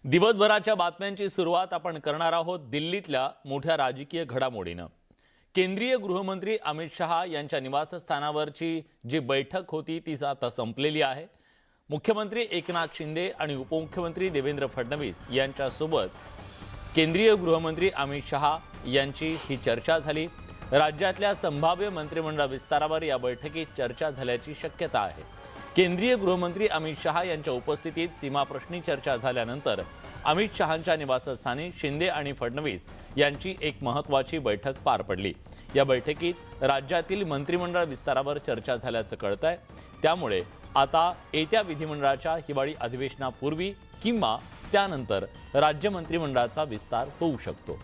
दिवसभराच्या बातम्यांची सुरुवात आपण करणार आहोत दिल्लीतल्या मोठ्या राजकीय घडामोडीनं। केंद्रीय गृहमंत्री अमित शहा यांच्या निवासस्थानावरची जी बैठक होती ती आता संपलेली आहे। मुख्यमंत्री एकनाथ शिंदे आणि उपमुख्यमंत्री देवेंद्र फडणवीस यांच्यासोबत केंद्रीय गृहमंत्री अमित शहा यांची ही चर्चा झाली। राज्यातल्या संभाव्य मंत्रिमंडळ विस्तारावर या बैठकीत चर्चा झाल्याची शक्यता आहे। केंद्रीय गृहमंत्री अमित शहा यांच्या उपस्थितीत सीमाप्रश्नी चर्चा झाल्यानंतर अमित शहांच्या निवासस्थानी शिंदे आणि फडणवीस यांची एक महत्त्वाची बैठक पार पडली। या बैठकीत राज्यातील मंत्रिमंडळ विस्तारावर चर्चा झाल्याचं कळतंय। त्यामुळे आता येत्या विधिमंडळाच्या हिवाळी अधिवेशनापूर्वी किंवा त्यानंतर राज्य मंत्रिमंडळाचा विस्तार होऊ शकतो।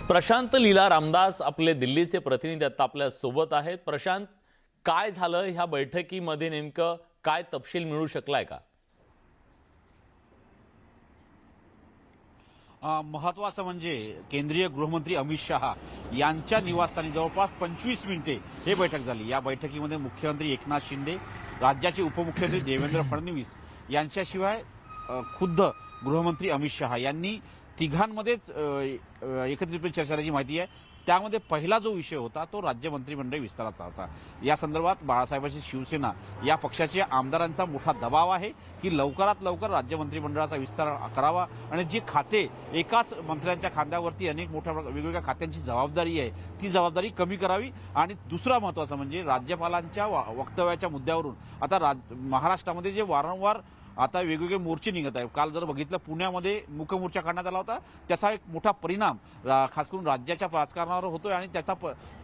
प्रशांत लीला रामदास आपले दिल्लीचे प्रतिनिधी आता आपल्या सोबत आहेत। प्रशांत, काय झालं ह्या बैठकीमध्ये, नेमकं काय तपशील मिळू शकलाय का? महत्त्वाचं म्हणजे केंद्रीय गृहमंत्री अमित शहा यांच्या निवासस्थानी जवळपास 25 मिनिटे हे बैठक झाली। या बैठकीमध्ये मुख्यमंत्री एकनाथ शिंदे, राज्याचे उपमुख्यमंत्री देवेंद्र फडणवीस यांच्याशिवाय खुद्द गृहमंत्री अमित शहा यांनी तिघांमध्येच एकत्रितपणे चर्चा झाल्याची माहिती आहे। त्यामध्ये पहिला जो विषय होता तो राज्य मंत्रिमंडळ विस्ताराचा होता। या संदर्भात बाळासाहेबांची शिवसेना या पक्षाच्या आमदारांचा मोठा दबाव आहे की लवकरात लवकर राज्य मंत्रिमंडळाचा विस्तार करावा आणि जी खाते एकाच मंत्र्यांच्या खांद्यावरती अनेक मोठ्या वेगवेगळ्या खात्यांची जबाबदारी आहे ती जबाबदारी कमी करावी। आणि दुसरा महत्त्वाचा म्हणजे राज्यपालांच्या वक्तव्याच्या मुद्द्यावरून आता महाराष्ट्रामध्ये जे वारंवार आता वेगवेगळे मोर्चे निघत आहेत। काल जर बघितलं पुण्यामध्ये मूक मोर्चा काढण्यात आला होता, त्याचा एक मोठा परिणाम खास करून राज्याच्या राजकारणावर होतोय आणि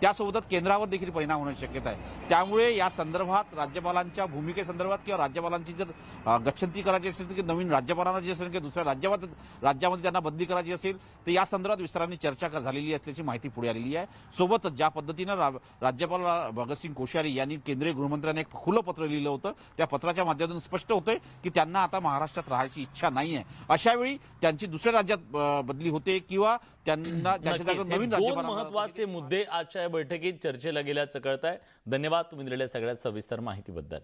त्यासोबतच केंद्रावर देखील परिणाम होण्याची शक्यता आहे। त्यामुळे या संदर्भात राज्यपालांच्या भूमिकेसंदर्भात किंवा राज्यपालांची जर गच्छंती करायची असेल तर नवीन राज्यपालांना जे असेल की दुसऱ्या राज्यामध्ये त्यांना बदली करायची असेल तर या संदर्भात विस्ताराने चर्चा झालेली असल्याची माहिती पुढे आलेली आहे। सोबतच ज्या पद्धतीनं राज्यपाल भगतसिंग कोश्यारी यांनी केंद्रीय गृहमंत्र्यांना एक खुलं पत्र लिहिलं होतं, त्या पत्राच्या माध्यमातून स्पष्ट होतंय की त्यांना आता महाराष्ट्रात राहायची इच्छा नाहीये। अशा वेळी त्यांची दुसऱ्या राज्यात बदली होते किंवा त्यांना त्याच्या जागेवर नवीन राज्यपाल। महत्त्वाचे मुद्दे आजच्या बैठकीत चर्चेला गेल्याचं कळतंय। धन्यवाद तुम्ही दिलेल्या सगळ्यात सविस्तर माहितीबद्दल।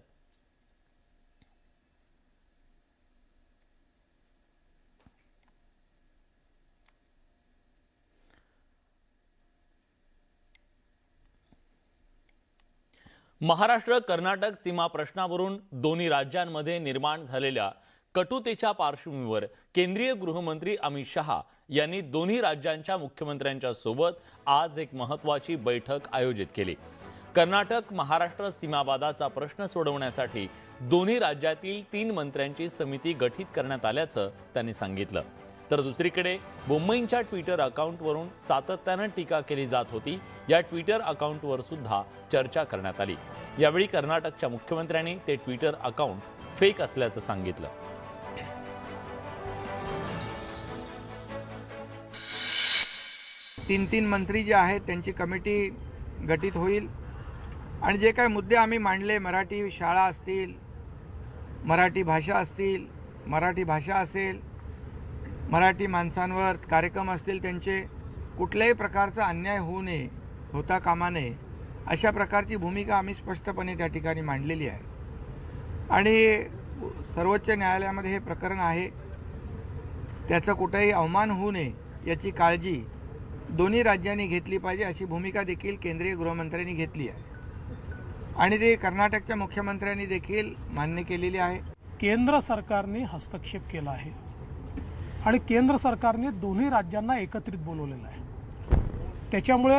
महाराष्ट्र कर्नाटक सीमा प्रश्नावरून दोन्ही राज्यांमध्ये निर्माण झालेल्या कटुतेच्या पार्श्वभूमीवर केंद्रीय गृहमंत्री अमित शहा यांनी दोन्ही राज्यांच्या मुख्यमंत्र्यांच्या सोबत आज एक महत्त्वाची बैठक आयोजित केली। कर्नाटक महाराष्ट्र सीमावादाचा प्रश्न सोडवण्यासाठी दोन्ही राज्यातील 3 मंत्र्यांची समिती गठीत करण्यात आल्याचं त्यांनी सांगितलं। तर दुसरीकडे मुंबईच्या ट्विटर अकाउंटवरून सातत्याने टीका केली जात होती। या ट्विटर अकाउंटवर सुद्धा चर्चा करण्यात आली। यावेळी कर्नाटकच्या मुख्यमंत्र्यांनी ते ट्विटर अकाउंट फेक असल्याचं सांगितलं। तीन मंत्री जे आहेत त्यांची कमिटी गठीत होईल आणि जे काही मुद्दे आम्ही मांडले, मराठी शाळा असतील, मराठी भाषा असतील, मराठी भाषा असेल, मराठी माणसांवर कार्यक्रम असतील, त्यांचे कुठल्याही प्रकारचा अन्याय होऊ नये, होता कामा नये, अशा प्रकारची भूमिका आम्ही स्पष्टपणे त्या ठिकाणी मांडलेली आहे। आणि सर्वोच्च न्यायालयामध्ये हे प्रकरण आहे, त्याचा कुठेही अवमान होऊ नये याची काळजी दोन्ही राज्यांनी घेतली पाहिजे, अशी भूमिका देखील केंद्रीय गृहमंत्र्यांनी घेतली आहे आणि ते कर्नाटकच्या मुख्यमंत्र्यांनी देखील मान्य केलेली आहे। केंद्र सरकारने हस्तक्षेप केला आहे आणि केंद्र सरकारने दोन्ही राज्यांना एकत्रित बोलवलेलं आहे। त्याच्यामुळे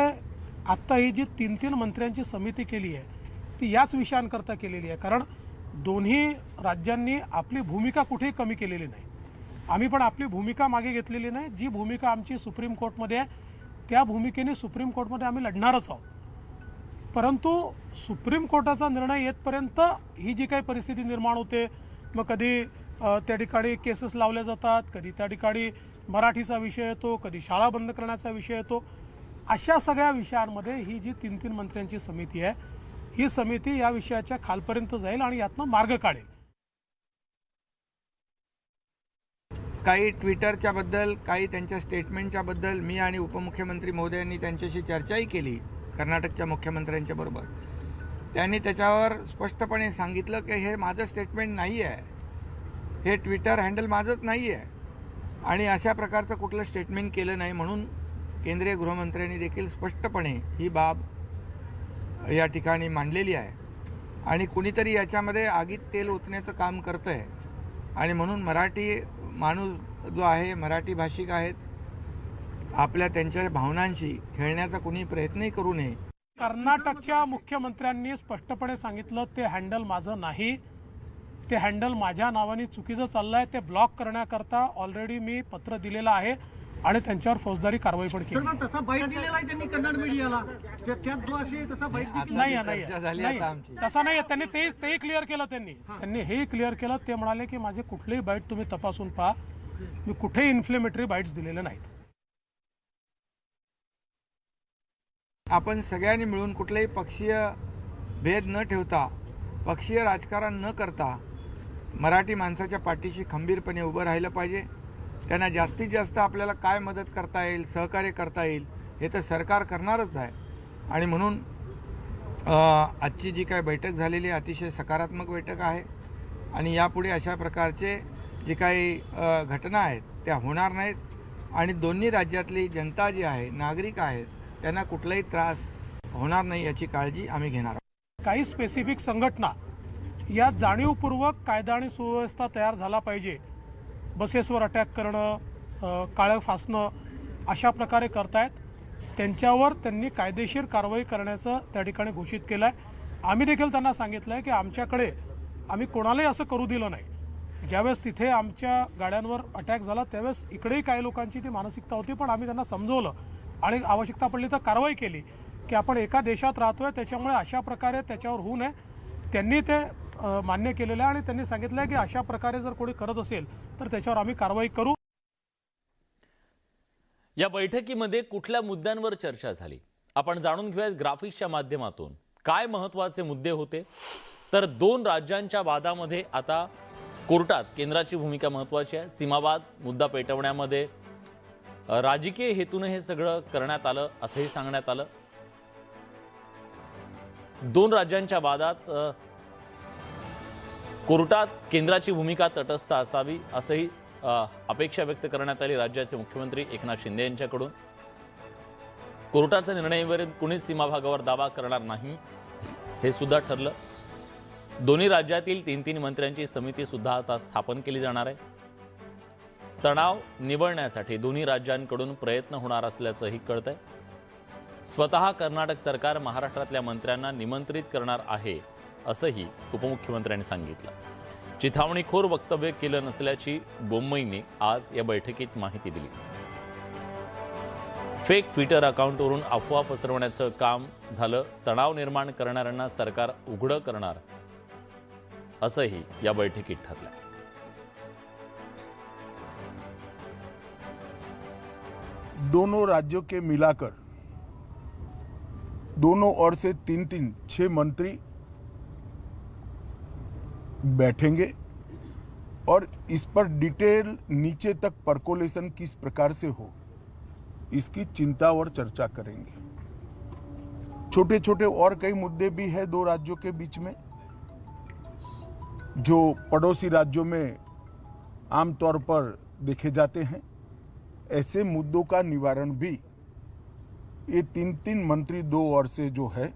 आत्ता ही जी 3 मंत्र्यांची समिती केली आहे ती याच विषयांकरता केलेली आहे, कारण दोन्ही राज्यांनी आपली भूमिका कुठेही कमी केलेली नाही। आम्ही पण आपली भूमिका मागे घेतलेली नाही। जी भूमिका आमची सुप्रीम कोर्टमध्ये आहे त्या भूमिकेने सुप्रीम कोर्टमध्ये आम्ही लढणारच आहोत। परंतु सुप्रीम कोर्टाचा निर्णय येतपर्यंत ही जी काही परिस्थिती निर्माण होते, मग कधी त्या ठिकाणी केसेस लावल्या जातात, कधी त्या ठिकाणी मराठीचा विषय येतो, कधी शाळा बंद करण्याचा विषय येतो, अशा सगळ्या विषयांमध्ये ही जी 3 मंत्र्यांची समिती आहे ही समिती या विषयाच्या खालपर्यंत जाईल आणि यातनं मार्ग काढेल। काही ट्विटरच्या बद्दल, काही त्यांच्या स्टेटमेंटच्या बद्दल मी आणि उपमुख्यमंत्री महोदयांनी त्यांच्याशी चर्चाही केली कर्नाटकच्या मुख्यमंत्र्यांच्या बरोबर. त्यांनी त्याच्यावर स्पष्टपणे सांगितलं की हे माझं स्टेटमेंट नाही आहे, हे ट्विटर हँडल माझंच नाही आहे आणि अशा प्रकारचं कुठलं स्टेटमेंट केलं नाही. म्हणून केंद्रीय गृहमंत्र्यांनी देखील स्पष्टपणे ही बाब या ठिकाणी मांडलेली आहे आणि कुणीतरी याच्यामध्ये आगीत तेल ओतण्याचं काम करतं आहे आणि म्हणून मराठी माणूस जो आहे, मराठी भाषिक आहेत, आपल्या त्यांच्या भावनांशी खेळण्याचा कुणी प्रयत्नही करू नये. कर्नाटकच्या मुख्यमंत्र्यांनी स्पष्टपणे सांगितलं ते हँडल माझं नाही, ते हँडल माझ्या नावाने चुकीचं चाललं आहे, ते ब्लॉक करण्याकरता ऑलरेडी मी पत्र दिलेलं आहे आणि त्यांच्यावर फौजदारी कारवाई पण केली. तसा बाईट दिलेला आहे त्यांनी कन्नड मीडियाला, त्यात जो असे तसा बाईट नाही तसा नाही. त्यांनी ते क्लिअर केलं. त्यांनी हे क्लिअर केलं. ते म्हणाले की माझे कुठलेही बाईट तुम्ही तपासून पहा, मी कुठेही इन्फ्लेमेटरी बाईट्स दिलेले नाहीत. आपण सगळ्यांनी मिळून कुठलेही पक्षीय भेद न ठेवता, पक्षीय राजकारण न करता मराठी माणसाच्या पाठीशी खंबीरपणे उभं राहिलं पाहिजे. त्यांना जास्तीत जास्त आपल्याला काय मदत करता येईल, सहकार्य करता येईल, हे तर सरकार करणारच आहे. आणि म्हणून आजची जी काय बैठक झालेली आहे अतिशय सकारात्मक बैठक आहे आणि यापुढे अशा प्रकारचे जे काही घटना आहेत त्या होणार नाहीत आणि दोन्ही राज्यातली जनता जी आहे, नागरिक आहेत, त्यांना कुठलाही त्रास होणार नाही याची काळजी आम्ही घेणार आहोत. काही स्पेसिफिक संघटना या जाणीवपूर्वक कायदा आणि सुव्यवस्था तयार झाला पाहिजे, बसेसवर अटॅक करणं, काळं फासणं अशा प्रकारे करतायत. त्यांच्यावर त्यांनी कायदेशीर कारवाई करण्याचं त्या ठिकाणी घोषित केलं आहे. आम्ही देखील त्यांना सांगितलं आहे की आमच्याकडे आम्ही कोणालाही असं करू दिलं नाही. ज्यावेळेस तिथे आमच्या गाड्यांवर अटॅक झाला त्यावेळेस इकडेही काही लोकांची ती मानसिकता होती, पण आम्ही त्यांना समजवलं आणि आवश्यकता पडली तर कारवाई केली की आपण एका देशात राहतोय, त्याच्यामुळे अशा प्रकारे त्याच्यावर होऊ नये. त्यांनी ते मान्य केलेलं आहे आणि त्यांनी सांगितलं आहे की अशा प्रकारे जर कोणी करत असेल तर त्याच्यावर आम्ही कारवाई करू. या बैठकीमध्ये कुठल्या मुद्द्यांवर चर्चा झाली आपण जाणून घेऊयात ग्राफिक्सच्या माध्यमातून. काय महत्त्वाचे मुद्दे होते तर 2 राज्यांच्या वादामध्ये आता कोर्टात केंद्राची भूमिका महत्त्वाची आहे. सीमावाद मुद्दा पेटवण्यामध्ये राजकीय हेतूने हे सगळं करण्यात आलं असंही सांगण्यात आलं. 2 राज्यांच्या वादात कोर्टात केंद्राची भूमिका तटस्थ असावी असंही अपेक्षा व्यक्त करण्यात आली राज्याचे मुख्यमंत्री एकनाथ शिंदे यांच्याकडून. कोर्टाच्या निर्णयावर कुणीच सीमाभागावर दावा करणार नाही हे सुद्धा ठरलं. दोन्ही राज्यातील 3 मंत्र्यांची समिती सुद्धा आता स्थापन केली जाणार आहे. तणाव निवळण्यासाठी दोन्ही राज्यांकडून प्रयत्न होणार असल्याचंही कळतंय. स्वतः कर्नाटक सरकार महाराष्ट्रातल्या मंत्र्यांना निमंत्रित करणार आहे असंही उपमुख्यमंत्र्यांनी सांगितलं. चिथावणीखोर वक्तव्य केलं नसल्याची बोम्मईने आज या बैठकीत माहिती दिली. फेक ट्विटर अकाउंटवरून अफवा पसरवण्याचं काम झालं. तणाव निर्माण करणाऱ्यांना सरकार उघडं करणार असंही या बैठकीत ठरलं. दोनों राज्यों के मिलाकर दोनों ओर से 3-3, 6 मंत्री बैठेंगे और इस पर डिटेल नीचे तक परकोलेशन किस प्रकार से हो इसकी चिंता और चर्चा करेंगे. छोटे छोटे और कई मुद्दे भी हैं 2 राज्यों के बीच में जो पड़ोसी राज्यों में आमतौर पर देखे जाते हैं. ऐसे मुद्दों का निवारण भी ये 3 मंत्री 2 ओर से जो है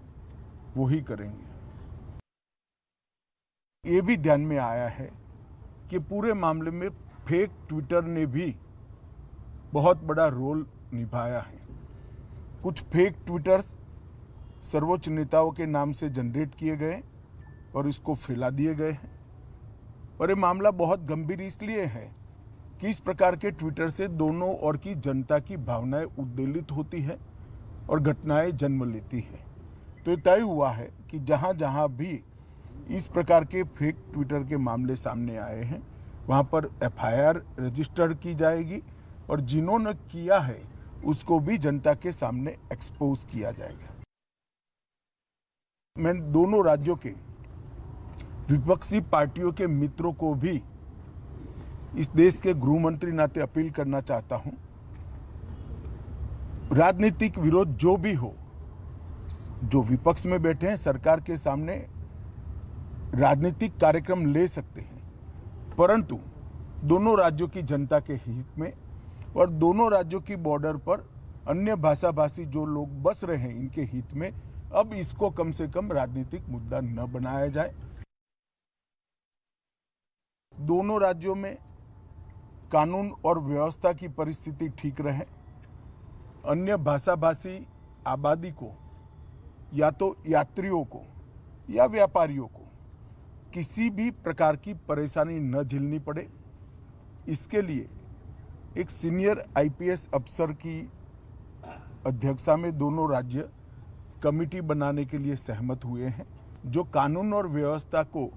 वो ही करेंगे. ये भी ध्यान में आया है कि पूरे मामले में फेक ट्विटर ने भी बहुत बड़ा रोल निभाया है. कुछ फेक ट्विटर्स सर्वोच्च नेताओं के नाम से जनरेट किए गए और इसको फैला दिए गए हैं. और ये मामला बहुत गंभीर इसलिए है कि इस प्रकार के ट्विटर से दोनों ओर की जनता की भावनाएं उद्वेलित होती है और घटनाएं जन्म लेती है. तो ये तय हुआ है कि जहां जहां भी इस प्रकार के फेक ट्विटर के मामले सामने आए हैं वहां पर FIR रजिस्टर की जाएगी और जिन्होंने किया है उसको भी जनता के सामने एक्सपोज किया जाएगा. मैं दोनों राज्यों के विपक्षी पार्टियों के मित्रों को भी इस देश के गृह मंत्री नाते अपील करना चाहता हूं, राजनीतिक विरोध जो भी हो जो विपक्ष में बैठे हैं सरकार के सामने राजनीतिक कार्यक्रम ले सकते हैं, परंतु दोनों राज्यों की जनता के हित में और दोनों राज्यों की बॉर्डर पर अन्य भाषा भाषी जो लोग बस रहे हैं इनके हित में अब इसको कम से कम राजनीतिक मुद्दा न बनाया जाए। दोनों राज्यों में कानून और व्यवस्था की परिस्थिति ठीक रहे, अन्य भाषा भाषी आबादी को या तो यात्रियों को या व्यापारियों को किसी भी प्रकार की परेशानी न झेलनी पड़े, इसके लिए एक सीनियर आईपीएस अफसर की अध्यक्षता में दोनों राज्य कमेटी बनाने के लिए सहमत हुए हैं, जो कानून और व्यवस्था को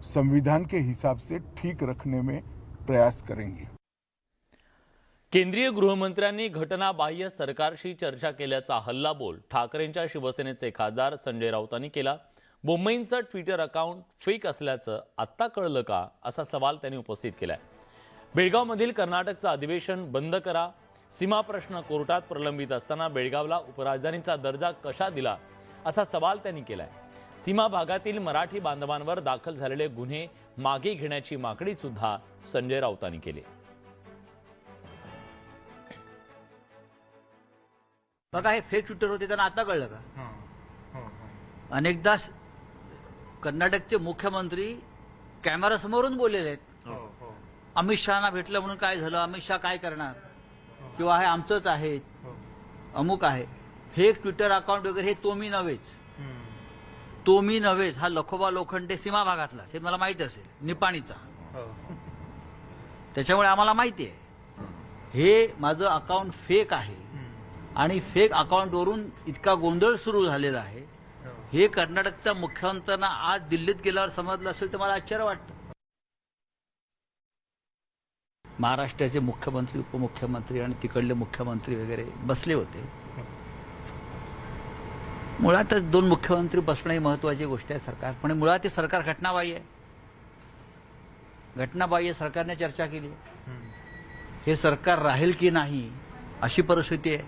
संविधान के हिसाब से ठीक रखने में प्रयास करेंगे। केंद्रीय गृहमंत्र्यांनी घटनाबाह्य सरकारशी चर्चा केल्याचा हल्लाबोल ठाकरेंच्या शिवसेनेचे खासदार संजय राऊतांनी केला। बोम्मईंचं ट्विटर अकाउंट फेक असल्याचं आत्ता कळलं का, असा सवाल त्यांनी उपस्थित केलाय। बेळगावमधील कर्नाटकचं अधिवेशन बंद करा, सीमा प्रश्न कोर्टात प्रलंबित असताना बेळगावला उपराजधानीचा दर्जा कशा दिला, असा सवाल त्यांनी केलाय। सीमा भागातील मराठी बांधवांवर दाखल झालेले गुन्हे मागे घेण्याची मागणी सुद्धा संजय राऊतांनी केली। बघा, हे फेक ट्विटर होते त्यांना आता कळलं का? अनेकदा कर्नाटकचे मुख्यमंत्री कॅमेरासमोरून बोललेले आहेत। अमित शहाना भेटलं म्हणून काय झालं, अमित शहा काय करणार, किंवा हे आमचंच आहे, अमुक आहे। फेक ट्विटर अकाउंट वगैरे हे तो मी नव्हेच, हा लखोबा लोखंडे सीमा भागातला, हे मला माहिती असेल, निपाणीचा। त्याच्यामुळे आम्हाला माहिती आहे हे माझं अकाउंट फेक आहे आणि फेक अकाउंटवरून इतका गोंधळ सुरू झालेला आहे। हे कर्नाटकच्या मुख्यमंत्र्यांना आज दिल्लीत गेल्यावर समजलं असेल तर मला आश्चर्य वाटतं। महाराष्ट्राचे मुख्यमंत्री, उपमुख्यमंत्री आणि तिकडले मुख्यमंत्री वगैरे बसले होते। मुळातच दोन मुख्यमंत्री बसणं ही महत्वाची गोष्ट आहे सरकार, पण मुळात हे सरकार घटनाबाह्य आहे। घटनाबाह्य सरकारने चर्चा केली, हे सरकार राहील की नाही अशी परिस्थिती आहे।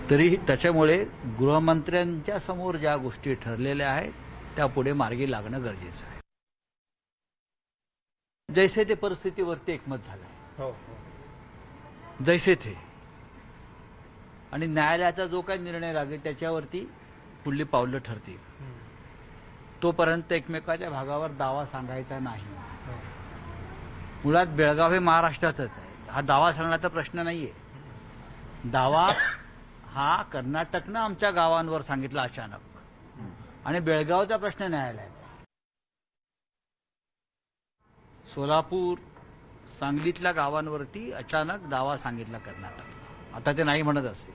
तरीही त्याच्यामुळे गृहमंत्र्यांच्या समोर ज्या गोष्टी ठरलेल्या आहेत त्या पुढे मार्गी लागणं गरजेचं आहे। जैसे ते परिस्थितीवरती एकमत झालंय, जैसे थे, आणि न्यायालयाचा जो काही निर्णय लागेल त्याच्यावरती पुढली पावलं ठरतील। तोपर्यंत एकमेकाच्या भागावर दावा सांगायचा नाही। मुळात बेळगाव हे महाराष्ट्राचंच आहे, हा दावा सांगण्याचा प्रश्न नाहीये। दावा हा कर्नाटकनं आमच्या गावांवर सांगितला अचानक, आणि बेळगावचा प्रश्न न्यायालयात। सोलापूर, सांगलीतल्या गावांवरती अचानक दावा सांगितला कर्नाटक, आता ते नाही म्हणत असेल,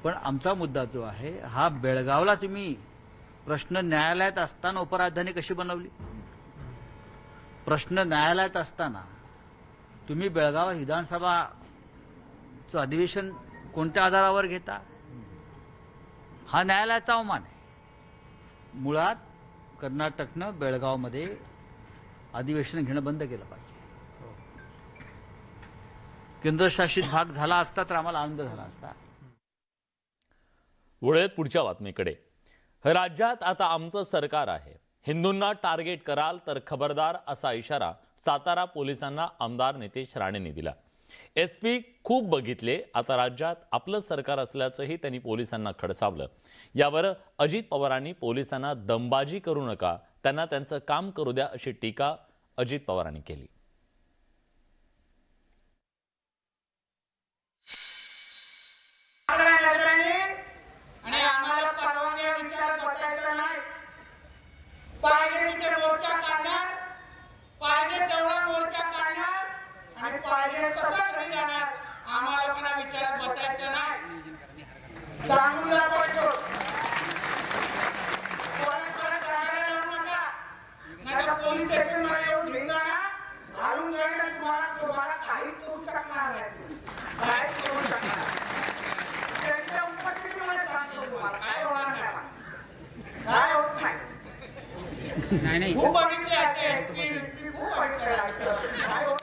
पण आमचा मुद्दा जो आहे हा बेळगावला तुम्ही प्रश्न न्यायालयात असताना उपराजधानी कशी बनवली, प्रश्न न्यायालयात असताना तुम्ही बेळगाव विधानसभाचं अधिवेशन कोणत्या आधारावर घेता, हा न्यायालयाचा अवमान आहे। मुळात कर्नाटकनं बेळगावमध्ये अधिवेशन घेणं बंद केलं पाहिजे। केंद्रशासित भाग झाला असता तर आम्हाला आनंद झाला असता। वळूयात पुढच्या बातमीकडे। राज्यात आता आमचं सरकार आहे, हिंदूंना टार्गेट कराल तर खबरदार, असा इशारा सातारा पोलिसांना आमदार नितेश राणेंनी दिला। एसपी खूप बघितले, आता राज्यात आपलं सरकार असल्याचंही त्यांनी पोलिसांना खडसावलं। यावर अजित पवारांनी पोलिसांना दमबाजी करू नका, त्यांना त्यांचं काम करू द्या, अशी टीका अजित पवारांनी केली। आणि आम्हाला परवानग्या विचार बसायचा नाही, पाहिजे ते मोर्चा काढणार, पाहिजे तेवढा मोर्चा काढणार आणि पाहिजे तसा घरी जाणार, आम्हाला पण विचारात बसायचं नाही। सांगून दाखवायचो, परत करायला लावू नका, नाही तर पोलीस स्टेशनमध्ये येऊन धिंगाणा घालून जाणार, तुम्हाला काही करू शकणार नाही, काहीच करू शकणार नाही। त्यांच्या उपस्थितीमध्ये सांगतो तुम्हाला काय होणार नाही, काय होत नाही। खूप बघितले असे खूप बघितले काय होत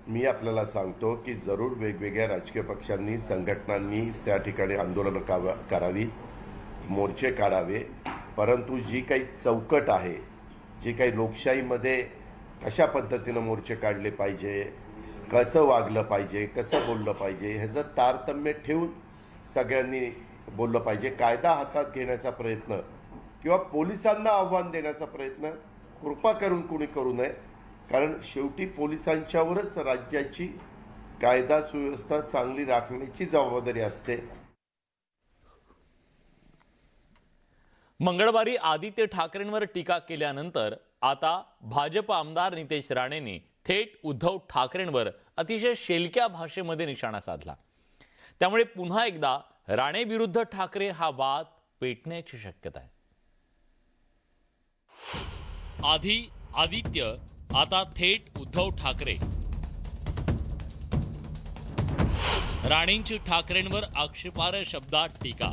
मी आपल्याला सांगतो की जरूर वेगवेगळ्या राजकीय पक्षांनी संघटनांनी त्या ठिकाणी आंदोलनं करावीत, मोर्चे काढावे, परंतु जी काही चौकट आहे, जी काही लोकशाहीमध्ये कशा पद्धतीनं मोर्चे काढले पाहिजे, कसं वागलं पाहिजे, कसं बोललं पाहिजे, ह्याचं तारतम्य ठेवून सगळ्यांनी बोललं पाहिजे. कायदा हातात घेण्याचा प्रयत्न किंवा पोलिसांना आव्हान देण्याचा प्रयत्न कृपा करून कोणी करू नये, कारण शेवटी पोलिसांच्यावरच राज्याची कायदा सुव्यवस्था चांगली राखण्याची जबाबदारी असते. मंगळवारी आदित्य ठाकरेंवर टीका केल्यानंतर आता भाजप आमदार नितेश राणेंनी थेट उद्धव ठाकरेंवर अतिशय शेलक्या भाषेमध्ये निशाणा साधला. त्यामुळे पुन्हा एकदा राणे विरुद्ध ठाकरे हा वाद पेटण्याची शक्यता आहे. आधी आदित्य, आता थेट उद्धव ठाकरे. राणेंची ठाकरेंवर आक्षेपार्ह शब्दात टीका.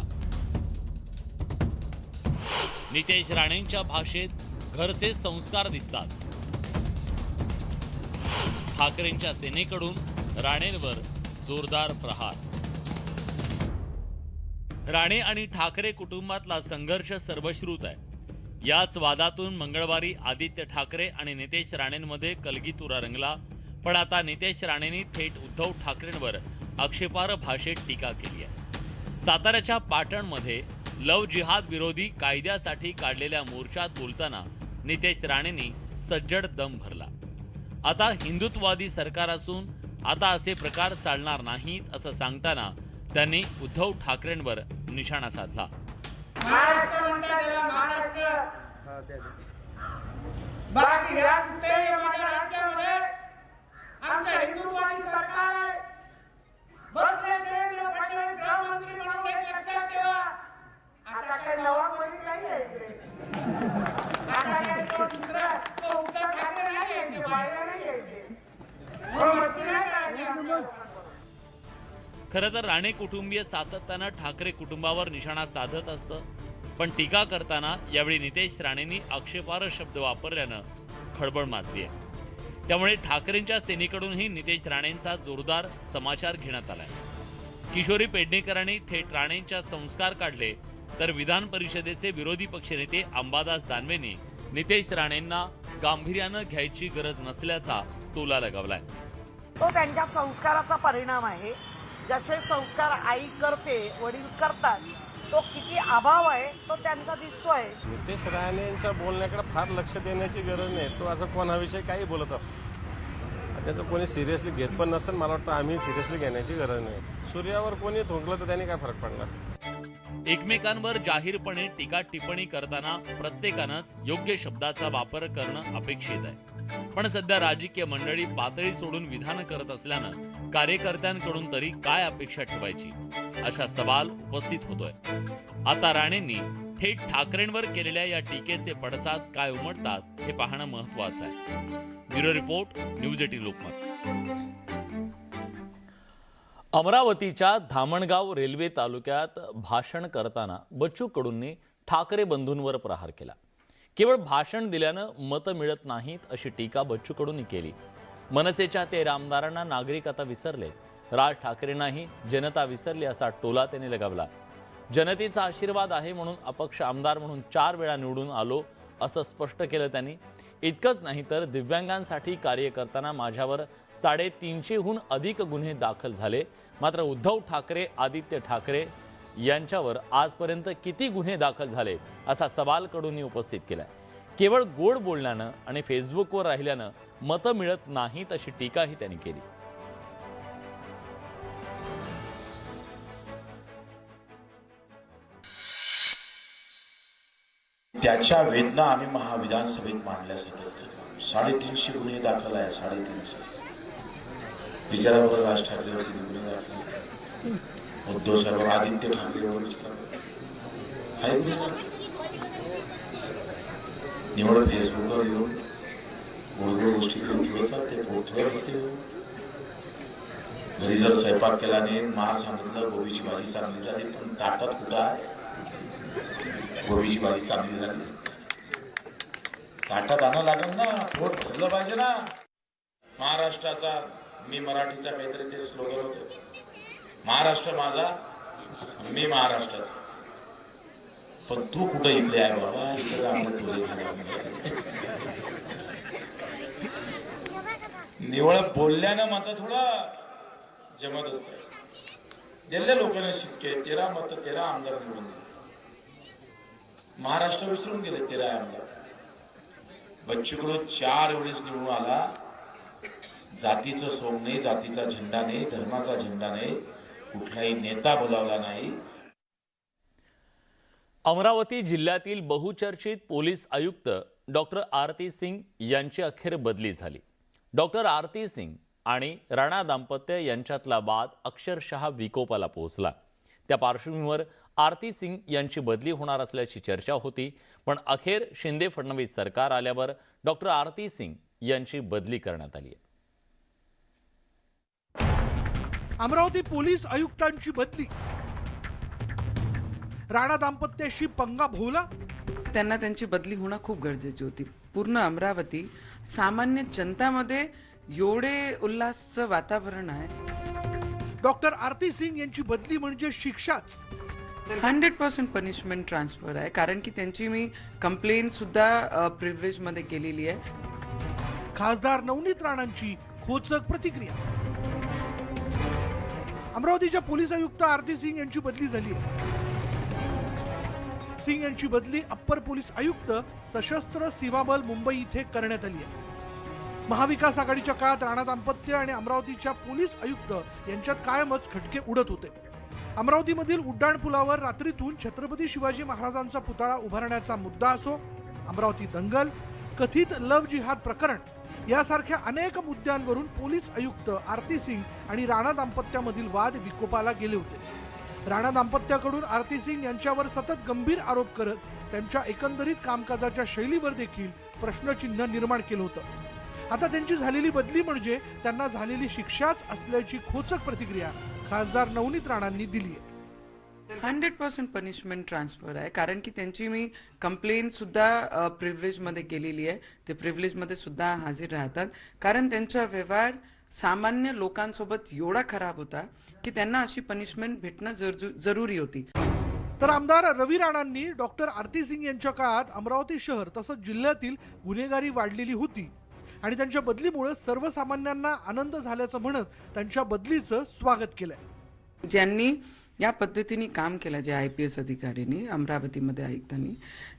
नितेश राणेंच्या भाषेत घरचे संस्कार दिसतात. ठाकरेंच्या सेनेकडून राणेंवर जोरदार प्रहार. राणे आणि ठाकरे कुटुंबातला संघर्ष सर्वश्रुत आहे. याच वादातून मंगळवारी आदित्य ठाकरे आणि नितेश राणेंमध्ये कलगीतुरा रंगला. पण आता नितेश राणेंनी थेट उद्धव ठाकरेंवर आक्षेपार्ह भाषेत टीका केली आहे. साताऱ्याच्या पाटणमध्ये लव जिहाद विरोधी कायद्यासाठी काढलेल्या मोर्चात बोलताना नितेश राणेंनी सज्जड दम भरला. आता हिंदुत्ववादी सरकार असून आता असे प्रकार चालणार नाहीत असं सांगताना त्यांनी उद्धव ठाकरेंवर निशाणा साधला. महाराष्ट्र म्हणतात त्याला महाराष्ट्र. बाकी ह्या कुठेही माझ्या राज्यामध्ये आमच्या हिंदुत्ववादी सरकार आहे. बसले देवेंद्र फडणवीस गृहमंत्री म्हणून एक लक्षात ठेवा. आता काय नवा कोणी नाही आहे इकडे. आता काय तो दुसरा तो उद्धव ठाकरे नाही आहे, ते बाहेर नाही आहे इकडे. हो, मस्ती नाही करायची आपल्याला. खरं तर राणे कुटुंबीय सातत्यानं ठाकरे कुटुंबावर निशाणा साधत असतं, पण टीका करताना यावेळी नितेश राणेंनी आक्षेपार्ह शब्द वापरल्यानं खळबळ माजली आहे. त्यामुळे ठाकरेंच्या सेनेकडूनही नितेश राणेंचा जोरदार समाचार घेण्यात आलाय. किशोरी पेडणेकरांनी थेट राणेंच्या संस्कार काढले, तर विधान परिषदेचे विरोधी पक्षनेते अंबादास दानवेंनी नितेश राणेंना गांभीर्यानं घ्यायची गरज नसल्याचा टोला लगावलाय. तो त्यांच्या संस्काराचा परिणाम आहे. जसे संस्कार आई करते, वडील करतात, तो किती अभाव आहे तो त्यांचा दिसतोय. नितेश राणेंच्या बोलण्याकडे फार लक्ष देण्याची गरज नाही. तो असं कोणाविषयी काही बोलत असतो, त्याचं कोणी सिरियसली घेत पण नसतं. मला वाटतं आम्ही सिरियसली घेण्याची गरज नाही. सूर्यावर कोणी थुंकलं तर त्याने काय फरक पडणार. एकमेकांवर जाहीरपणे टीका टिप्पणी करताना प्रत्येकानंच योग्य शब्दाचा वापर करणं अपेक्षित आहे. पण सध्या राजकीय मंडळी पातळी सोडून विधान करत असल्यानं कार्यकर्त्यांकडून तरी काय अपेक्षा ठेवायची असा सवाल उपस्थित होतोय. आता राणेंनी थेट ठाकरेंवर केलेल्या या टीकेचे पडसाद काय उमटतात हे पाहणं महत्त्वाचं आहे. Bureau report, news 18 Lokmat. अमरावतीच्या धामणगाव रेल्वे तालुक्यात भाषण करताना बच्चू कडूंनी ठाकरे बंधूंवर प्रहार केला. केवळ भाषण दिल्यानं मतं मिळत नाहीत अशी टीका बच्चू कडूंनी केली. मनसेच्या 13 आमदारांना नागरिक आता विसरले, राज ठाकरेंनाही जनता विसरली असा टोला त्यांनी लगावला. जनतेचा आशीर्वाद आहे म्हणून अपक्ष आमदार म्हणून 4 वेळा निवडून आलो असं स्पष्ट केलं त्यांनी. इतकंच नाही तर दिव्यांगांसाठी कार्य करताना माझ्यावर 350हून अधिक गुन्हे दाखल झाले. मात्र उद्धव ठाकरे, आदित्य ठाकरे यांच्यावर आजपर्यंत किती गुन्हे दाखल झाले असा सवाल कडूंनी उपस्थित केलाय. केवळ गोड बोलण्यानं आणि फेसबुकवर राहिल्यानं मतं मिळत नाहीत अशी टीकाही त्यांनी केली. त्याच्या वेदना आम्ही महाविधानसभेत मांडल्या सतत. 350 गुन्हे दाखल आहे. 350 विचारावर राज ठाकरेवर किती गुन्हे दाखल, उद्धव साहेब, आदित्य ठाकरेवर हाय निवड फेसबुकवर येऊन गोडगोड गोष्टी करून ठेवायचा. ते पोहोचले होते. घरी जर स्वयंपाक केला नाही, मला सांगितलं गोबीची भाजी चांगली झाली, पण ताटात कुठं आहे गोबीची भाजी चांगली झाली. ताटात आणा लागेल ना, पोट भरलं पाहिजे ना. महाराष्ट्राचा मी मराठीचा काहीतरी ते स्लोगन होतं, महाराष्ट्र माझा, मी महाराष्ट्राचा. पण तू कुठं इकडे आहे बाबा, इकडे आम्हाला टोले झाले. निवळ बोलल्यानं मात्र थोडा जमत असतं. दिल्ल्या लोकांना शिक्के 13 मत 13 आमदार निवडून दिले. महाराष्ट्र विसरून गेले 13 आमदार. बच्चू कडू 4 वेळेस निवडून आला. जातीचं सोंग नाही, जातीचा झेंडा नाही, धर्माचा झेंडा नाही, कुठलाही नेता बोलावला नाही. अमरावती जिल्ह्यातील बहुचर्चित पोलीस आयुक्त डॉक्टर आरती सिंग यांची अखेर बदली झाली. डॉक्टर आरती सिंग आणि राणा दाम्पत्य यांच्यातला वाद अक्षरशः विकोपाला पोहोचला. त्या पार्श्वभूमीवर आरती सिंग यांची बदली होणार असल्याची चर्चा होती, पण अखेर शिंदे फडणवीस सरकार आल्यावर डॉक्टर आरती सिंग यांची बदली करण्यात आली. अमरावती पोलीस आयुक्तांची बदली, राणा दाम्पत्याशी पंगा भोवला. त्यांना त्यांची बदली होणं खूप गरजेची होती. पूर्ण अमरावती सामान्य जनतामध्ये एवढे उल्हासचं वातावरण आहे. डॉक्टर आरती सिंग यांची बदली म्हणजे शिक्षाच. 100% पनिशमेंट ट्रान्सफर आहे, कारण की त्यांची मी कंप्लेंट सुद्धा प्रिव्हिलेज मध्ये केलेली आहे. खासदार नवनीत राणांची खोचक प्रतिक्रिया. अमरावतीच्या पोलीस आयुक्त आरती सिंग यांची बदली झाली आहे. सिंग यांची बदली अप्पर पोलीस आयुक्त सशस्त्र सीमा बल मुंबई इथे करण्यात आली आहे. महाविकास आघाडीच्या काळात राणा दाम्पत्य आणि अमरावतीच्या पोलीस आयुक्त यांच्यात कायमच खटके उडत होते. अमरावतीमधील उड्डाण पुलावर रात्रीतून छत्रपती शिवाजी महाराजांचा पुतळा उभारण्याचा मुद्दा असो, अमरावती दंगल, कथित लव्ह जिहाद प्रकरण यासारख्या अनेक मुद्द्यांवरून पोलीस आयुक्त आरती सिंग आणि राणा दाम्पत्यामधील वाद विकोपाला गेले होते. राणा दाम्पत्याकडून आरती सिंग यांच्यावर सतत गंभीर आरोप करत त्यांच्या एकंदरीत कामकाजाच्या शैलीवर देखील प्रश्नचिन्ह निर्माण केलं होतं. आता त्यांची झालेली बदली म्हणजे त्यांना झालेली शिक्षाच असल्याची खोचक प्रतिक्रिया खासदार नवनीत राणांनी दिली आहे. 100% पनिशमेंट ट्रान्सफर आहे, कारण की त्यांची मी कंप्लेंट सुद्धा प्रिव्हिलेज मध्ये केलेली आहे. ते प्रिव्हिलेज मध्ये सुद्धा हजर राहतात, कारण त्यांचा व्यवहार सामान्य लोकांसोबत एवढा खराब होता की त्यांना अशी पनिशमेंट भेटणं जरुरी होती. तर आमदार रवी राणांनी डॉक्टर आरती सिंग यांच्या काळात अमरावती शहर तसंच जिल्ह्यातील गुन्हेगारी वाढलेली होती आणि त्यांच्या बदलीमुळे सर्वसामान्यांना आनंद झाल्याचं म्हणत त्यांच्या बदलीचं स्वागत केलंय. ज्यांनी या पद्धतीने काम केलं, जे IPS अधिकाऱ्यांनी अमरावतीमध्ये आयुक्तांनी,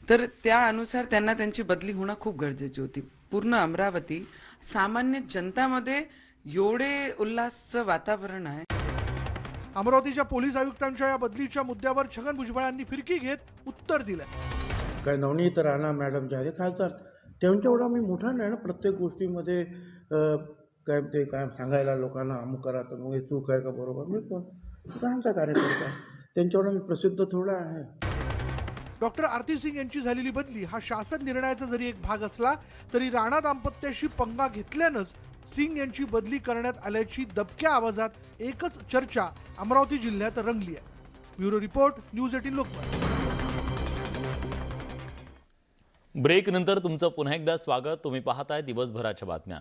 तर त्यानुसार त्यांना त्यांची बदली होणं खूप गरजेची होती. पूर्ण अमरावती सामान्य जनतामध्ये एवढे उल्हासचं वातावरण आहे. अमरावतीच्या पोलीस आयुक्तांच्या या बदलीच्या मुद्द्यावर छगन भुजबळांनी फिरकी घेत उत्तर दिलंय. काय नवनीत राणा मॅडम जे आहे खासदार, त्यांच्या एवढा मी मोठा नाही ना प्रत्येक गोष्टीमध्ये काय ते काय सांगायला लोकांना अमुक करा तर मग चूक आहे का बरोबर. मी कोण आमचा कार्यकर्ता, त्यांच्यावर मी प्रसिद्ध थोडा आहे. डॉक्टर आरती सिंग यांची झालेली बदली हा शासन निर्णयाचा जरी एक भाग असला तरी राणा दाम्पत्याशी पंगा घेतल्यानंच सिंग यांची बदली करण्यात आल्याची दबक्या आवाजात एकच चर्चा अमरावती जिल्ह्यात रंगली आहे. Bureau report, news 18 Lokmat. Break नंतर तुमचं पुन्हा एकदा स्वागत. तुम्ही पाहताय दिवसभराच्या बातम्या.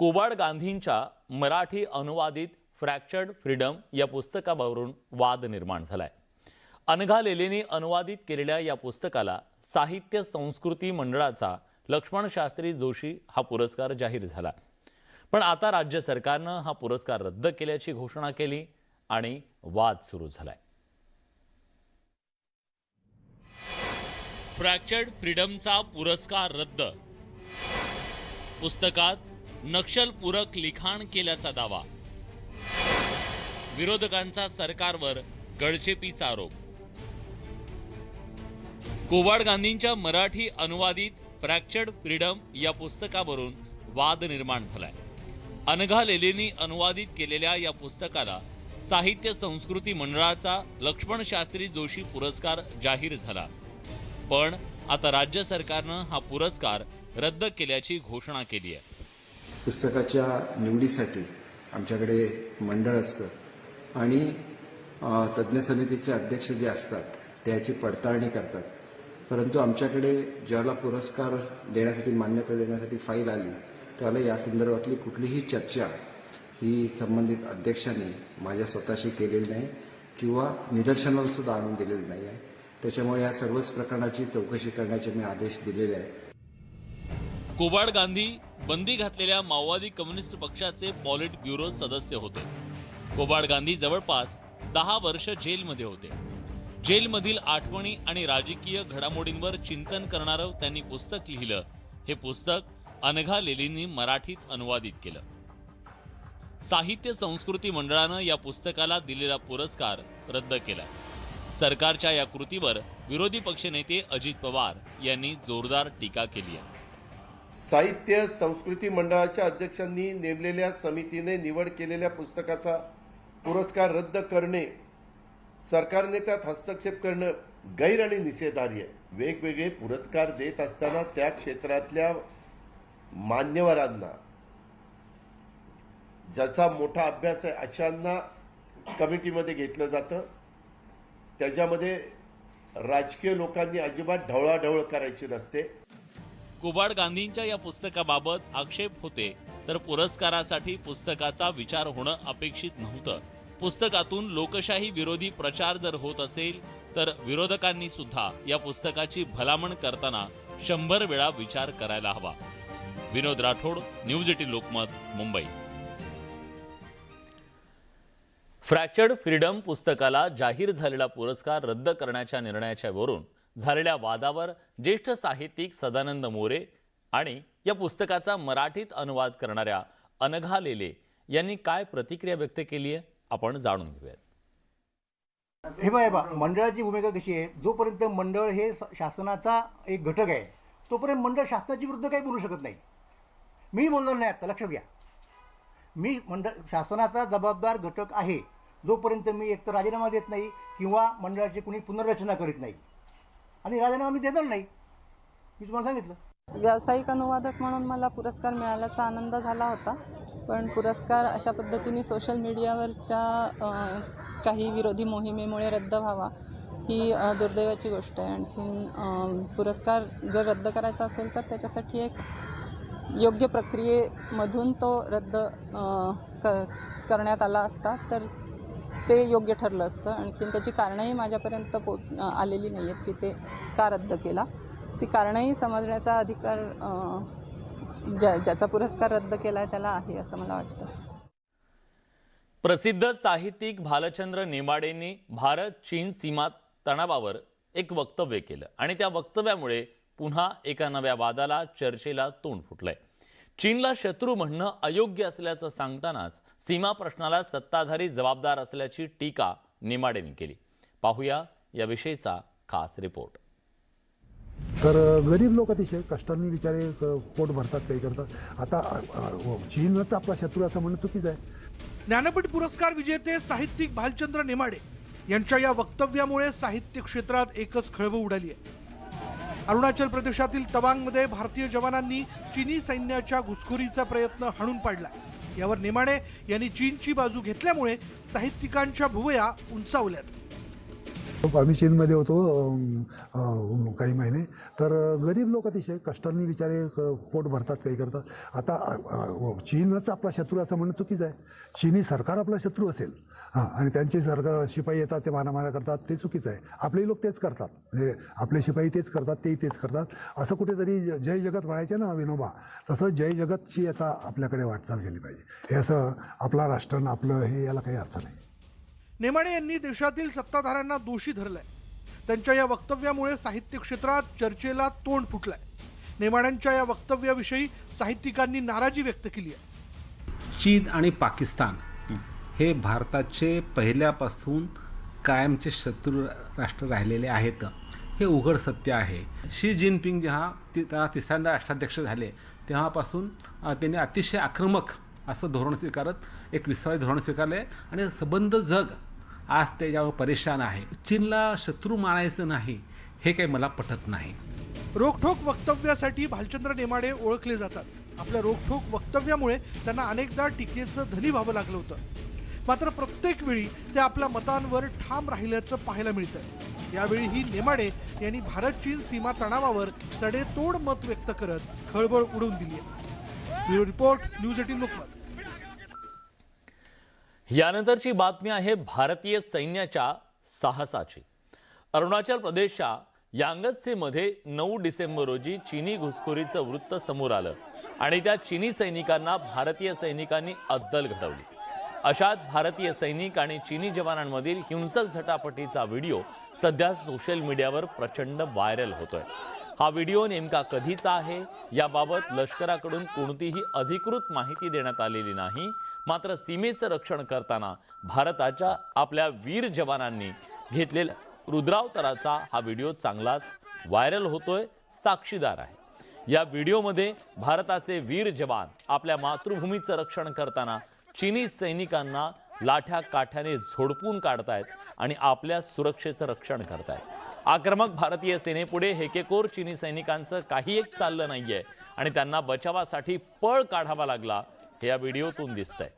कोबाड गांधींच्या मराठी अनुवादित फ्रॅक्चर्ड फ्रीडम या पुस्तकावरून वाद निर्माण झालाय. अनघा लेलेंनी अनुवादित केलेल्या या पुस्तकाला साहित्य संस्कृती मंडळाचा लक्ष्मण शास्त्री जोशी हा पुरस्कार जाहीर झाला. पण आता राज्य सरकारनं हा पुरस्कार रद्द केल्याची घोषणा केली आणि वाद सुरू झालाय. फ्रॅक्चर्ड फ्रीडमचा पुरस्कार रद्द. पुस्तकात नक्षलपूरक लिखाण केल्याचा दावा. विरोधकांचा सरकारवर गळचेपीचा आरोप. कोबाड गांधींच्या मराठी अनुवादित फ्रॅक्चर्ड फ्रीडम या पुस्तकावरून वाद निर्माण झालाय. अनघा लेलेंनी अनुवादित केलेल्या या पुस्तकाला साहित्य संस्कृती मंडळाचा लक्ष्मण शास्त्री जोशी पुरस्कार जाहीर झाला. पण आता राज्य सरकारनं हा पुरस्कार रद्द केल्याची घोषणा केली आहे. पुस्तकाच्या निवडीसाठी आमच्याकडे मंडळ असतं आणि तज्ज्ञ समितीचे अध्यक्ष जे असतात त्याची पडताळणी करतात. परंतु आमच्याकडे ज्याला पुरस्कार देण्यासाठी मान्यता देण्यासाठी फाईल आली त्याला या संदर्भातली कुठलीही चर्चा ही संबंधित अध्यक्षांनी माझ्या स्वतःशी केलेली नाही किंवा निदर्शनाला सुद्धा आणून दिलेली नाही आहे. त्याच्यामुळे या सर्वच प्रकरणाची चौकशी करण्याचे मी आदेश दिलेले आहेत. कोबाड गांधी बंदी घातलेल्या माओवादी कम्युनिस्ट पक्षाचे पॉलिट ब्युरो सदस्य होते. कोबाड गांधी जवळपास 10 वर्ष जेलमध्ये होते. जेलमधील आठवणी आणि राजकीय घडामोडींवर चिंतन करणारं त्यांनी पुस्तक लिहिलं. हे पुस्तक अनघा लेलींनी मराठीत अनुवादित केलं. साहित्य संस्कृती मंडळानं या पुस्तकाला दिलेला पुरस्कार रद्द केलाय. सरकारच्या या कृतीवर विरोधी पक्षनेते अजित पवार यांनी जोरदार टीका केली आहे. साहित्य संस्कृती मंडळाच्या अध्यक्षांनी नेमलेल्या समितीने निवड केलेल्या पुस्तकाचा पुरस्कार रद्द करणे, सरकारने त्यात हस्तक्षेप करणं गैर आणि निषेधार्ह आहे. वेगवेगळे पुरस्कार देत असताना त्या क्षेत्रातल्या मान्यवरांना, ज्याचा मोठा अभ्यास आहे अशांना कमिटीमध्ये घेतलं जातं. त्याच्यामध्ये राजकीय लोकांनी अजिबात ढवळाढवळ करायची नसते. कोबाड गांधींच्या या पुस्तकाबाबत आक्षेप होते, तर पुरस्कारासाठी पुस्तकाचा विचार होणं अपेक्षित नव्हतं. पुस्तकातून लोकशाही विरोधी प्रचार जर होत असेल तर विरोधकांनी सुद्धा या पुस्तकाची भलामण करताना 100 वेळा विचार करायला हवा. Vinod Rathod, news 18 Lokmat, Mumbai. Fractured freedom पुस्तकाला जाहीर झालेला पुरस्कार रद्द करण्याच्या निर्णयाच्या वरून झालेल्या वादावर ज्येष्ठ साहित्यिक सदानंद मोरे आणि या पुस्तकाचा मराठीत अनुवाद करणाऱ्या अनघा लेले यांनी काय प्रतिक्रिया व्यक्त केली आहे आपण जाणून घेऊयात. हे बघा, मंडळाची भूमिका कशी आहे, जोपर्यंत मंडळ हे शासनाचा एक घटक आहे तोपर्यंत मंडळ शासनाच्या विरुद्ध काही बोलू शकत नाही. मी बोलणार नाही, आता लक्षात घ्या. मी शासनाचा जबाबदार घटक आहे जोपर्यंत मी एकतर राजीनामा देत नाही किंवा मंडळाची कुणी पुनर्रचना करीत नाही, आणि राजीनामा मी देणार नाही. मी तुम्हाला सांगितलं. व्यावसायिक अनुवादक म्हणून मला पुरस्कार मिळाल्याचा आनंद झाला होता, पण पुरस्कार अशा पद्धतीने सोशल मीडियावरच्या काही विरोधी मोहिमेमुळे रद्द व्हावा ही दुर्दैवाची गोष्ट आहे. आणखीन पुरस्कार जर रद्द करायचा असेल तर त्याच्यासाठी एक योग्य प्रक्रियेमधून तो रद्द करण्यात आला असता तर ते योग्य ठरलं असतं. आणखीन त्याची कारणंही माझ्यापर्यंत आलेली नाही आहेत की ते का रद्द केला. ती कारणंही समजण्याचा अधिकार ज्याचा पुरस्कार रद्द केला आहे त्याला आहे असं मला वाटतं. प्रसिद्ध साहित्यिक भालचंद्र नेमाडेंनी भारत चीन सीमा तणावावर एक वक्तव्य केलं आणि त्या वक्तव्यामुळे पुन्हा एका नव्या वादाला, चर्चेला तोंड फुटलंय. चीनला शत्रू म्हणणं अयोग्य असल्याचं सांगतानाच सीमा प्रश्नाला सत्ताधारी जबाबदार असल्याची टीका नेमाडेंनी केली. पाहूया याविषयीचा खास रिपोर्ट. तर गरीब लोक अतिशय कष्टांनी बिचारे पोट भरतात, काही करतात. आता चीनच आपला शत्रू असं म्हणणं चुकीचं आहे. ज्ञानपीठ पुरस्कार विजेते साहित्यिक भालचंद्र नेमाडे यांच्या या वक्तव्यामुळे साहित्य क्षेत्रात एकच खळबळ उडाली आहे. अरुणाचल प्रदेशातील तवांगमध्ये भारतीय जवानांनी चीनी सैन्याच्या घुसखोरीचा प्रयत्न हाणून पाडला. यावर नेमाडे यांनी चीनची बाजू घेतल्यामुळे साहित्यिकांच्या भुवया उंचावल्यात. आम्ही चीनमध्ये होतो काही महिने. तर गरीब लोक अतिशय कष्टांनी बिचारे पोट भरतात, काही करतात. आता चीनच आपला शत्रू असं म्हणणं चुकीचं आहे. चीनी सरकार आपला शत्रू असेल आणि त्यांचे सरकार शिपाई येतात ते मानामाना करतात, ते चुकीचं आहे. आपले लोक तेच करतात, म्हणजे आपले शिपाई तेच करतात, तेही तेच करतात. असं कुठेतरी जय जगत म्हणायचे ना विनोबा, तसं जय जगतची आता आपल्याकडे वाटचाल केली पाहिजे. हे असं आपला राष्ट्र आपलं हे याला काही अर्थ नाही. नेमाडे यांनी देशातील सत्ताधाऱ्यांना दोषी धरलाय. त्यांच्या या वक्तव्यामुळे साहित्य क्षेत्रात चर्चेला तोंड फुटलंय. नेमाड्यांच्या या वक्तव्याविषयी साहित्यिकांनी नाराजी व्यक्त केली आहे. चीन आणि पाकिस्तान हे भारताचे पहिल्यापासून कायमचे शत्रू राष्ट्र राहिलेले आहेत, हे उघड सत्य आहे. शी जिनपिंग जेव्हा तिसऱ्यांदा राष्ट्राध्यक्ष झाले तेव्हापासून त्यांनी अतिशय आक्रमक असं धोरण स्वीकारत एक विस्तारित धोरण स्वीकारले आणि संबंध जग आज त्याच्यावर परेशान आहे. चीनला शत्रू मानायचं नाही हे काही मला पटत नाही. रोखठोक वक्तव्यासाठी भालचंद्र नेमाडे ओळखले जातात. आपल्या रोखठोक वक्तव्यामुळे त्यांना अनेकदा टीकेचं धनी व्हावं लागलं होतं. मात्र प्रत्येक वेळी ते आपल्या मतांवर ठाम राहिल्याचं पाहायला मिळतं. यावेळीही नेमाडे यांनी भारत चीन सीमा तणावावर सडेतोड मत व्यक्त करत खळबळ उडवून दिली आहे. Bureau report, news 18 Lokmat. यानंतरची बातमी आहे भारतीय सैन्याच्या साहसाची। अरुणाचल प्रदेशच्या यांगत्सेमध्ये 9 डिसेंबर रोजी चीनी घुसखोरीचं वृत्त समोर आलं आणि त्या चीनी सैनिकांना भारतीय सैनिकांनी अद्दल घडवली। अशात भारतीय सैनिक आणि चीनी जवानांमधील हिंसक झटापटीचा व्हिडिओ सध्या सोशल मीडियावर प्रचंड व्हायरल होतोय। हा व्हिडिओ नेमका कधीचा आहे याबाबत लष्कराकडून कोणतीही अधिकृत माहिती देण्यात आलेली नाही। मात्र सीमेचं रक्षण करताना भारताच्या आपल्या वीर जवानांनी घेतलेल्या रुद्रावताराचा हा व्हिडिओ चांगलाच व्हायरल होतोय, साक्षीदार आहे। या व्हिडिओमध्ये भारताचे वीर जवान आपल्या मातृभूमीचं रक्षण करताना चीनी सैनिकांना लाठ्या काठ्याने झोडपून काढतायत आणि आपल्या सुरक्षेचं रक्षण करतायत। आक्रमक भारतीय सेनेपुढे हेकेकोर चीनी सैनिकांचं काही एक चाललं नाहीये आणि त्यांना बचावासाठी पळ काढावा लागला हे या व्हिडिओतून दिसतंय।